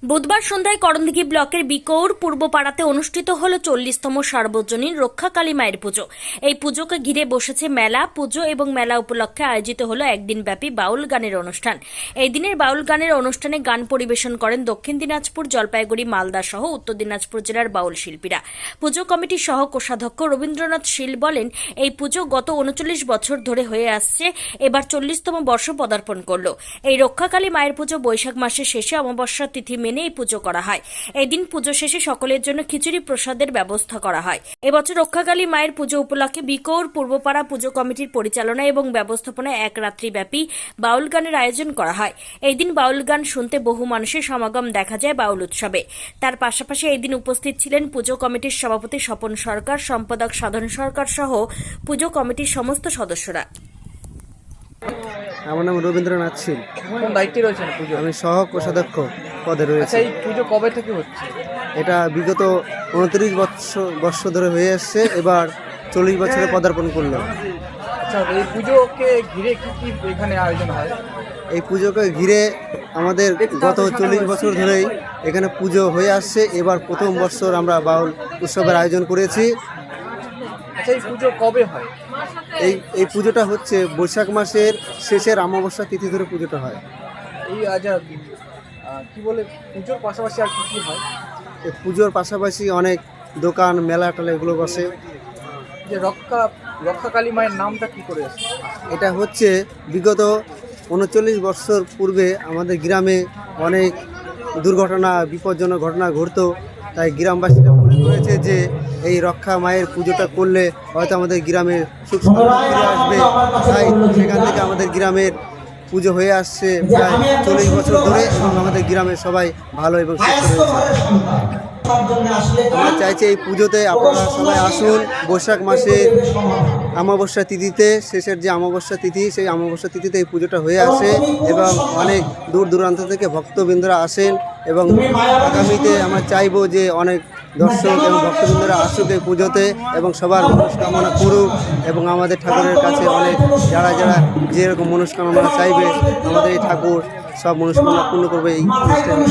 বুধবার সন্ধ্যায় করণদিঘি ব্লকের বিকৌর পূর্বপাড়াতে অনুষ্ঠিত হল 40তম সার্বজনীন রক্ষাকালী মায়ের পুজো। এই পুজোকে ঘিরে বসেছে মেলা। পুজো এবং মেলা উপলক্ষে আয়োজিত হলো একদিনব্যাপী বাউল গানের অনুষ্ঠান। এই দিনের বাউল গানের অনুষ্ঠানে গান পরিবেশন করেন দক্ষিণ দিনাজপুর, জলপাইগুড়ি, মালদা সহ উত্তর দিনাজপুর জেলার বাউল শিল্পীরা। পুজো কমিটির সহ কোষাধ্যক্ষ রবীন্দ্রনাথ শীল বলেন, এই পুজো গত 39 বছর ধরে হয়ে আসছে, এবার 40তম বর্ষ পদার্পণ করল। এই রক্ষাকালী মায়ের পুজো বৈশাখ মাসের শেষে অমাবস্যা তিথি মেনে এই পুজো করা হয়। এদিন পুজো শেষে সকলের জন্য খিচুড়ি প্রসাদের ব্যবস্থা করা হয়। এবছর রক্ষাকালী মায়ের পুজো উপলক্ষে বিকৌর পূর্বপাড়া পুজো কমিটির পরিচালনা এবং ব্যবস্থাপনায় এক রাত্রিব্যাপী বাউল গানের আয়োজন করা হয়। এই দিন বাউল গান শুনতে বহু মানুষের সমাগম দেখা যায় বাউল উৎসবে। তার পাশাপাশি এই দিন উপস্থিত ছিলেন পুজো কমিটির সভাপতি স্বপন সরকার, সম্পাদক সাধন সরকার সহ পুজো কমিটির সমস্ত সদস্যরা। আমার নাম রবীন্দ্রনাথ শীল। কোন দায়িত্বে রয়েছেন পুজো? আমি সহ কোষাধ্যক্ষ পদে রয়েছে। আচ্ছা, এই পুজো কবে থেকে হচ্ছে? এটা বিগত 29 বছর ধরে হয়ে আসছে, এবার 40 বছরে পদার্পণ করলো। আচ্ছা, এই পুজোকে ঘিরে কি কি এখানে আয়োজন হয়? এই পুজোকে ঘিরে আমাদের গত 40 বছর ধরেই এখানে পুজো হয়ে আসছে। এবার প্রথম বছর আমরা বাউল উৎসবের আয়োজন করেছি। আচ্ছা, এই পুজো কবে হয়? এই পুজোটা হচ্ছে বৈশাখ মাসের শেষের অমাবস্যা তিথি ধরে পুজোটা হয়। এই আচ্ছা, কি বলে পুজোর পাশাপাশি আর কি কি হয়? এই পুজোর পাশাপাশি অনেক দোকান, মেলা টেলা এগুলো বসে। যে রক্ষাকালী মায়ের নামটা কি করে আছে? এটা হচ্ছে বিগত 39 বছর পূর্বে আমাদের গ্রামে অনেক দুর্ঘটনা, বিপজ্জনক ঘটনা ঘটতো। তাই গ্রামবাসীরা মনে করেছে যে এই রক্ষা মায়ের পুজোটা করলে হয়তো আমাদের গ্রামের সুখ সমৃদ্ধি ফিরে আসবে। তাই সেখান থেকে আমাদের গ্রামের পুজো হয়ে আসছে প্রায় 40 বছর ধরে, এবং আমাদের গ্রামের সবাই ভালো এবং সুস্থ রয়েছে। আমরা চাইছি এই পুজোতে আপনারা সবাই আসুন। বৈশাখ মাসের অমাবস্যা তিথিতে, শেষের যে অমাবস্যা তিথি, সেই অমাবস্যা তিথিতে এই পুজোটা হয়ে আসে এবং অনেক দূর দূরান্ত থেকে ভক্তবৃন্দরা আসেন। এবং আগামীতে আমরা চাইবো যে অনেক দর্শক এবং ভক্তবৃন্দরা আসুক এই পুজোতে এবং সবার মনস্কামনা করুক, এবং আমাদের ঠাকুরের কাছে অনেক যারা যেরকম মনস্কামনা চাইবে আমাদের এই ঠাকুর সব মনস্কামনা পূর্ণ করবে এই অনুষ্ঠানে।